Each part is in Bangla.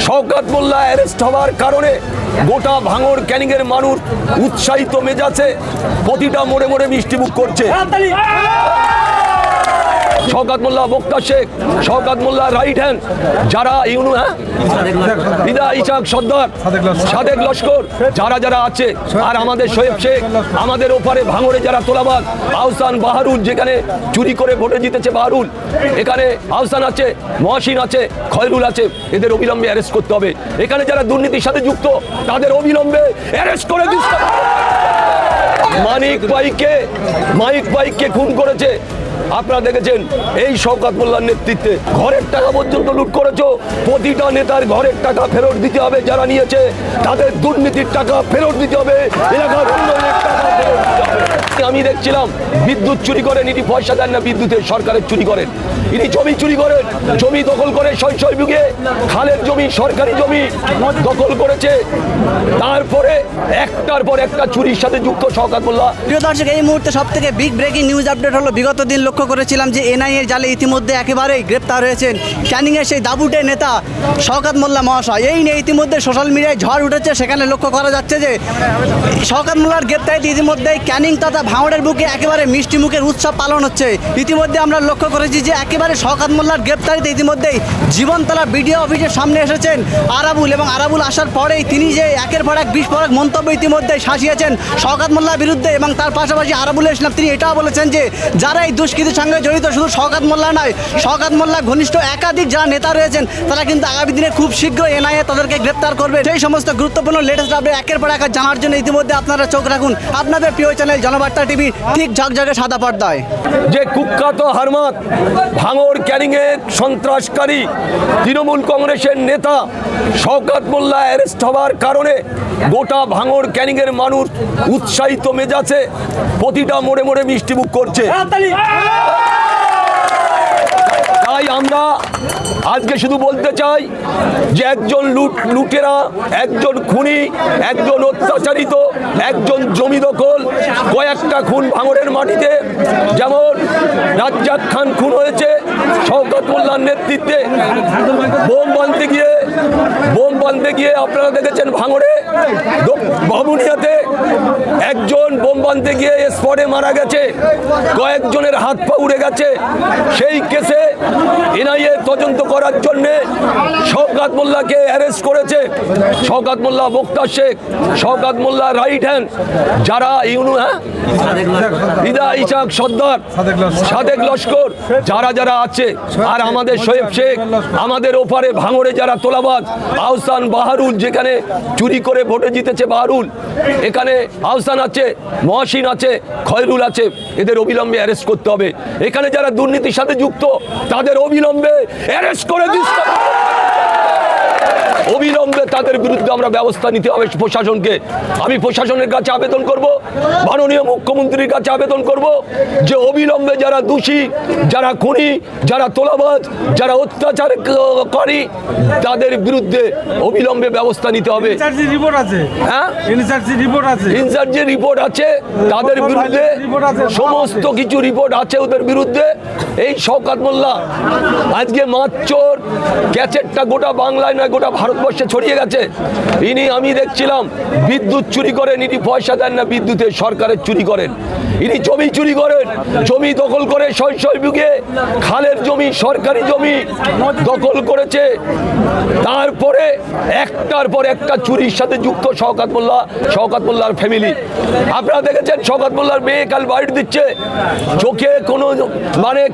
শওকত মোল্লা অ্যারেস্ট হওয়ার কারণে গোটা ভাঙড় ক্যানিংয়ের মানুষ উৎসাহিত মেজাজে প্রতিটা মোড়ে মোড়ে মিষ্টিমুখ করছে। শওকত মোল্লা বক্তা শেখ, শওকত মোল্লা রাইট হ্যান্ড, যারা বিদা ইসাক সর্দার, সাদেক লস্কর, যারা যারা আছে, আর আমাদের শোয়েব শেখ, আমাদের ওপারে ভাঙড়ে যারা তোলাবাজ, আহসান বাহারুল, যেখানে চুরি করে ভোটে জিতেছে বাহারুল, এখানে আহসান আছে, মহসিন আছে, খয়রুল আছে, এদের অবিলম্বে অ্যারেস্ট করতে হবে। এখানে যারা দুর্নীতির সাথে যুক্ত তাদের অবিলম্বে অ্যারেস্ট করে দিতে হবে। মানিক ভাইকে খুন করেছে, আপনারা দেখেছেন এই শওকত মোল্লার নেতৃত্বে। ঘরের টাকা পর্যন্ত লুট করেছো, প্রতিটা নেতার ঘরের টাকা ফেরত দিতে হবে, যারা নিয়েছে তাদের দুর্নীতির টাকা ফেরত দিতে হবে, এলাকার উন্নয়নের টাকা ফেরত দিতে হবে। আমি দেখছিলাম বিদ্যুৎ চুরি করেন, ইনি পয়সা দেন না বিদ্যুতের, সরকারের চুরি করেন, ইনি জমি চুরি করেন, জমি দখল করে শৈশব যুগে খালের জমি, সরকারি জমি দখল করেছে। তারপরে একটার পর একটা চুরির সাথে যুক্ত শওকত মোল্লা। প্রিয় দর্শক, এই মুহূর্তে সব থেকে বিগ ব্রেকিং নিউজ আপডেট হলো, বিগত দিন লক্ষ্য করেছিলাম যে এনআইএর জালে ইতিমধ্যে একেবারেই গ্রেপ্তার হয়েছেন ক্যানিংয়ের সেই দাবুটে নেতা শওকত মোল্লা মহাশয়। এই নিয়ে ইতিমধ্যে সোশ্যাল মিডিয়ায় ঝড় উঠেছে। সেখানে লক্ষ্য করা যাচ্ছে যে শওকত মোল্লার গ্রেপ্তারিতে ইতিমধ্যেই ক্যানিং তথা ভাঙড়ের বুকে একেবারে মিষ্টি মুখের উৎসব পালন হচ্ছে। ইতিমধ্যে আমরা লক্ষ্য করেছি যে একেবারে শওকত মোল্লার গ্রেপ্তারিতে ইতিমধ্যেই জীবনতলা বিডিও অফিসের সামনে এসেছেন আরাবুল, এবং আরাবুল আসার পরেই তিনি যে একের পর এক বিস্ফোরক মন্তব্য ইতিমধ্যে শাসিয়েছেন শওকত মোল্লার বিরুদ্ধে, এবং তার পাশাপাশি আরাবুলের ইসলাম তিনি এটাও বলেছেন যে যারা এই দুষ্কৃতির সঙ্গে জড়িত শুধু শওকত মোল্লা নয়, শওকত মোল্লা ঘনিষ্ঠ একাধিক যারা নেতা রয়েছেন তারা কিন্তু আগামী দিনে খুব শীঘ্রই এনআইএ তাদেরকে গ্রেপ্তার করবে। সেই সমস্ত গুরুত্বপূর্ণ লেটেস্ট আপডেট একের পর এক জানার জন্য ইতিমধ্যে আপনারা চোখ রাখুন আপনাদের প্রিয় চ্যানেল জনবার্তা টিভি, ঠিক ঝকঝকে সাদা পর্দায়। যে কুখ্যাত হারমাত ভাঙড় ক্যানিংয়ের সন্ত্রাসকারী তৃণমূল কংগ্রেসের নেতা শওকত মোল্লা অ্যারেস্ট হওয়ার কারণে গোটা ভাঙড় ক্যানিংয়ের মানুষ উৎসাহিত মেজাজে প্রতিটা মোড়ে মোড়ে মিষ্টিমুখ করছে। তাই আমরা আজকে শুধু বলতে চাই যে একজন লুটেরা, একজন খুনি, একজন অত্যাচারিত, একজন জমি দখল, কয়েকটা খুন ভাঙড়ের মাটিতে, যেমন রাজ্জাক খান খুন হয়েছে শওকত মোল্লার নেতৃত্বে, বোম বাঁধতে গিয়ে আপনারা দেখেছেন ভাঙড়ে বামুনিয়াতে একজন বোম বাঁধতে গিয়ে স্পটে মারা গেছে, কয়েকজনের হাত পা উড়ে গেছে। সেই কেসে এনআইএ তদন্ত করার জন্য শওকত মোল্লাকে অ্যারেস্ট করেছে। শওকত মোল্লা বক্তা শেখ, শওকত মোল্লা রাইট হ্যান্ড, যারা বিদা ইসাক সর্দার, সাদেক লস্কর, যারা যারা আছে, আর আমাদের শোয়েব শেখ, আমাদের ওপারে ভাঙড়ে যারা তোলাবাজ, আহসান বাহারুল, যেখানে চুরি করে ভোটে জিতেছে বাহারুল, এখানে আহসান আছে, মহসিন আছে, খয়রুল আছে, এদের অবিলম্বে অ্যারেস্ট করতে হবে। এখানে যারা দুর্নীতির সাথে যুক্ত তাদের অবিলম্বে অ্যারেস্ট করে দিতে হবে। অবিলম্বে তাদের বিরুদ্ধে আমরা ব্যবস্থা নিতে হবে প্রশাসনকে। আমি প্রশাসনের কাছে আবেদন করব, মাননীয় মুখ্যমন্ত্রীর কাছে আবেদন করব যে অবিলম্বে যারা দোষী, যারা খুনি, যারা তোলাবাজ, যারা অত্যাচারকারী তাদের বিরুদ্ধে অবিলম্বে ব্যবস্থা নিতে হবে। ইনচার্জের রিপোর্ট আছে, তাদের বিরুদ্ধে সমস্ত কিছু রিপোর্ট আছে ওদের বিরুদ্ধে। এই শওকত মোল্লা আজকে মাতচোর ক্যাচেটটা গোটা বাংলায় নয় গোটা ভারতবর্ষে ছড়িয়ে গেছে। ইনি আমি দেখছিলাম বিদ্যুৎ চুরি করেন, ইনি পয়সা দেন না বিদ্যুতের, সরকারের চুরি করেন, ইনি জমি চুরি করেন, জমি দখল করে শৈশব যুগে খালের জমি, সরকারি জমি দখল করেছে। তারপরে একটার পর একটা চুরির সাথে যুক্ত শওকত মোল্লা, শওকত মোল্লার ফ্যামিলি। আপনারা দেখেছেন শওকত মোল্লার মেয়ে কাল বাইট দিচ্ছে, চোখে কোনো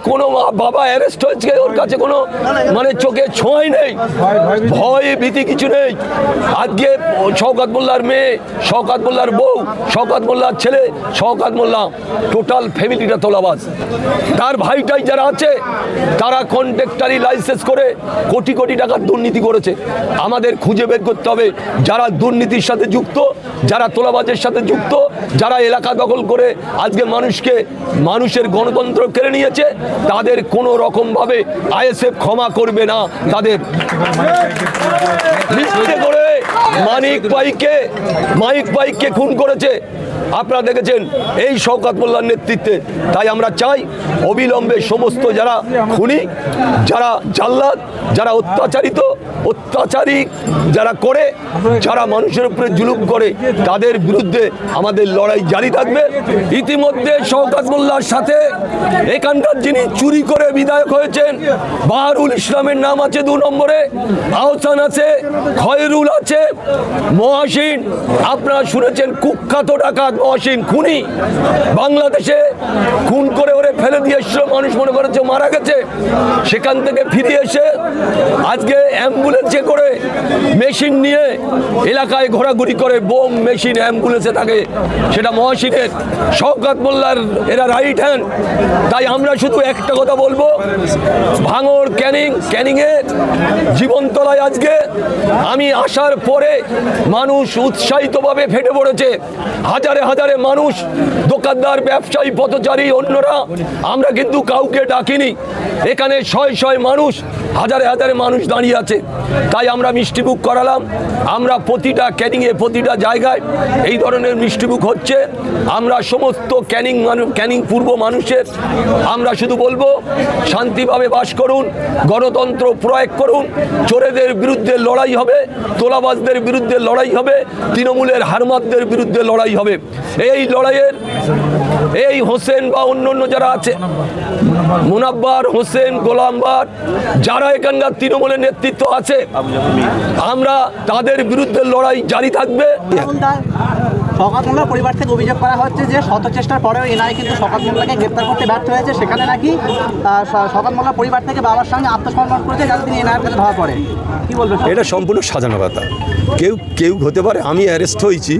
কোনো বাবা অ্যারেস্ট হয়েছে, ওর কাছে কোনো চোখে ছোঁয়াই নেই, ভয় ভীতি কিছু নেই। আজকে শওকত মোল্লার মেয়ে, শওকত মোল্লার বউ, শওকত মোল্লার ছেলে, শওকত মোল্লা, টোটাল ফ্যামিলিটা তোলাবাজ। তার ভাইটাই যারা আছে তারা কন্ট্রাক্টারি লাইসেন্স করে কোটি কোটি টাকার দুর্নীতি করেছে। আমাদের খুঁজে বের করতে হবে যারা দুর্নীতির সাথে যুক্ত, যারা তোলাবাজের সাথে যুক্ত, যারা এলাকা দখল করে আজকে মানুষের গণতন্ত্র কেড়ে নিয়েছে, তাদের কোনো রকমভাবে আইএসএফ ক্ষমা করবে না। তাদের মিথ্যে করে মানিক ভাইকে খুন করেছে, আপনারা দেখেছেন এই শওকত মোল্লার নেতৃত্বে। তাই আমরা চাই অবিলম্বে সমস্ত যারা খুনি, যারা জাল্লাদ, যারা অত্যাচারী যারা করে, যারা মানুষের উপরে জুলুম করে, তাদের বিরুদ্ধে আমাদের লড়াই জারি থাকবে। ইতিমধ্যে শওকত মোল্লার সাথে এখানকার যিনি চুরি করে বিধায়ক হয়েছেন বাহারুল ইসলামের নাম আছে 2 নম্বরে, আহসান আছে, খয়রুল আছে, মহাসিন আপনারা শুনেছেন কুখ্যাত ডাকাত মহাসিন খুনি, বাংলাদেশে খুন করে ওরে ফেলে দিয়ে এসেছিল, মানুষ মনে করেছে মারা গেছে, সেখান থেকে ফিরে এসে আজকে অ্যাম্বুলেন্সে করে মেশিন নিয়ে এলাকায় ঘোরাঘুরি করে, বোম মেশিন অ্যাম্বুলেন্সে থাকে, সেটা মহাসিনের, শওকত মোল্লার এরা রাইট হ্যান্ড। তাই আমরা শুধু একটা কথা বলবো, ভাঙড় ক্যানিংয়ে জীবনতলায় আজকে আমি আসার পরে মানুষ উৎসাহিতভাবে ফেটে পড়েছে, হাজারে হাজারে মানুষ, দোকানদার, ব্যবসায়ী, পথচারী, অন্যরা, আমরা কিন্তু কাউকে ডাকিনি, এখানে শয়ে মানুষ, হাজারে হাজারে মানুষ দাঁড়িয়ে আছে। তাই আমরা মিষ্টিমুখ করালাম। আমরা প্রতিটা ক্যানিংয়ে, প্রতিটা জায়গায় এই ধরনের মিষ্টিমুখ হচ্ছে। আমরা সমস্ত ক্যানিং পূর্ব মানুষের আমরা শুধু বলবো, শান্তিভাবে বাস করুন, গণতন্ত্র প্রয়োগ করুন, চোরেদের বিরুদ্ধে লড়াই হবে, তোলাবাজদের বিরুদ্ধে লড়াই হবে, তৃণমূলের হারমাতদের বিরুদ্ধে লড়াই হবে। এই লড়াইয়ের এই হোসেন বা অন্য যারা আছে, মুনাব্বার, হোসেন, গোলামবার, যারা এখানকার তৃণমূলের নেতৃত্ব আছে, আমরা তাদের বিরুদ্ধে লড়াই জারি থাকবে। শওকত মোল্লার পরিবার থেকে অভিযোগ করা হচ্ছে যে শত চেষ্টার পরেও এনআই কিন্তু শওকত মোল্লাকে গ্রেপ্তার করতে ব্যর্থ হয়েছে, সেখানে নাকি শওকত মোল্লার পরিবার থেকে বাবার সঙ্গে আত্মসমর্পণ করেছে যাতে তিনি এনআইয়ের কাছে ধরা পড়ে। কি বলবেন? এটা সম্পূর্ণ সাজানো কথা। কেউ হতে পারে, আমি অ্যারেস্ট হয়েছি,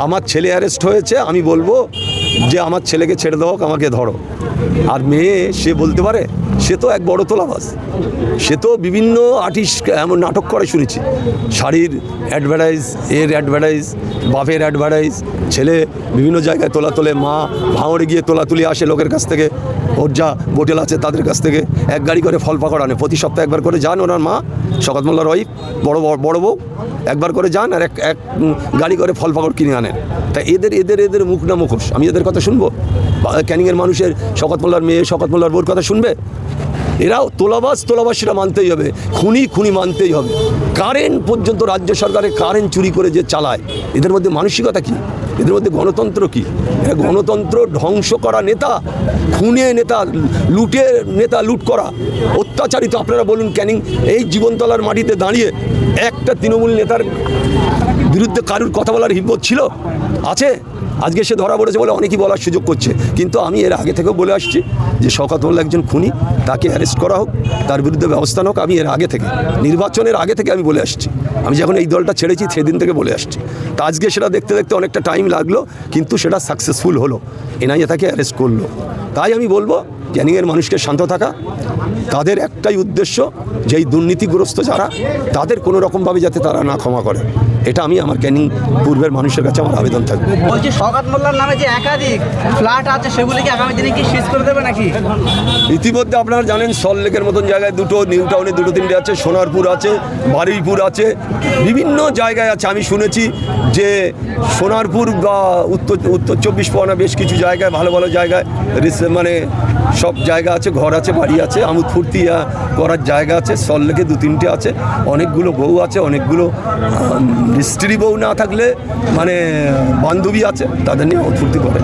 আমার ছেলে অ্যারেস্ট হয়েছে, আমি বলবো যে আমার ছেলেকে ছেড়ে দাও, আমাকে ধরো। আর মেয়ে, সে বলতে পারে, সে তো এক বড় তোলাবাজ, সে তো বিভিন্ন আর্টিস্ট এমন নাটক করে শুনেছি, শাড়ির অ্যাডভার্টাইজ, অ্যাডভার্টাইজ, বাপের অ্যাডভার্টাইজ, ছেলে বিভিন্ন জায়গায় তোলে, মা ভাঙড়ে গিয়ে তুলি আসে লোকের কাছ থেকে, ওর যা হোটেল আছে তাদের কাছ থেকে এক গাড়ি করে ফল পাকড় আনে, প্রতি সপ্তাহে একবার করে যান ওনার মা, শওকত মোল্লার ওয়াইফ, বড় বউ একবার করে যান আর এক গাড়ি করে ফল পাকড় কিনে আনেন। তা এদের মুখ না মুখোশ, আমি এদের কথা শুনবো? ক্যানিংয়ের মানুষের শওকত মোল্লার মেয়ে, শওকত মোল্লার বউর কথা শুনবে? এরাও তোলাবাজ সেটা মানতেই হবে, খুনি মানতেই হবে। কারেন্ট পর্যন্ত রাজ্য সরকারের কারেন্ট চুরি করে যে চালায়, এদের মধ্যে মানসিকতা কি? এদের মধ্যে গণতন্ত্র কি? এরা গণতন্ত্র ধ্বংস করা নেতা, খুনের নেতা, লুটের নেতা, লুট করা, অত্যাচারিত। আপনারা বলুন, ক্যানিং এই জীবনতলার মাটিতে দাঁড়িয়ে একটা তৃণমূল নেতার বিরুদ্ধে কারুর কথা বলার হিম্মত ছিল? আছে? আজকে সে ধরা পড়েছে বলে অনেকেই বলার সুযোগ করছে, কিন্তু আমি এর আগে থেকেও বলে আসছি যে শওকত মোল্লা একজন খুনি, তাকে অ্যারেস্ট করা হোক, তার বিরুদ্ধে ব্যবস্থা হোক। আমি এর আগে থেকে, নির্বাচনের আগে থেকে আমি বলে আসছি, আমি যখন এই দলটা ছেড়েছি সেদিন থেকে বলে আসছি। তা আজকে সেটা দেখতে অনেকটা টাইম লাগলো, কিন্তু সেটা সাকসেসফুল হলো, এনআইএ তাকে অ্যারেস্ট করলো। তাই আমি বলবো, ক্যানিংয়ের মানুষকে শান্ত থাকা, তাদের একটাই উদ্দেশ্য যে এই দুর্নীতিগ্রস্ত যারা, তাদের কোনো রকমভাবে যাতে তারা না ক্ষমা করে, এটা আমি আমার ক্যানিং পূর্বের মানুষের কাছে আমার আবেদন থাকবে। বলছি, শওকত মোল্লার নামে যে একাধিক ফ্ল্যাট আছে, সেগুলিকে আগামী দিনে কি সিজ করে দেবে নাকি? ইতিমধ্যে আপনারা জানেন, সল্টলেকের মতন জায়গায় 2, নিউ টাউনে 2-3টে আছে, সোনারপুর আছে, বারুইপুর আছে, বিভিন্ন জায়গায় আছে। আমি শুনেছি যে সোনারপুর বা উত্তর 24 পরগনা বেশ কিছু জায়গায়, ভালো জায়গায় মানে সব জায়গা আছে, ঘর আছে, বাড়ি আছে, আমোদ ফুর্তি করার জায়গা আছে। সল্টলেকে 2-3টে আছে, অনেকগুলো বউ আছে, অনেকগুলো স্ত্রী বউ না থাকলে মানে বান্ধবী আছে, তাদের নিয়ে আমোদ ফুর্তি করে।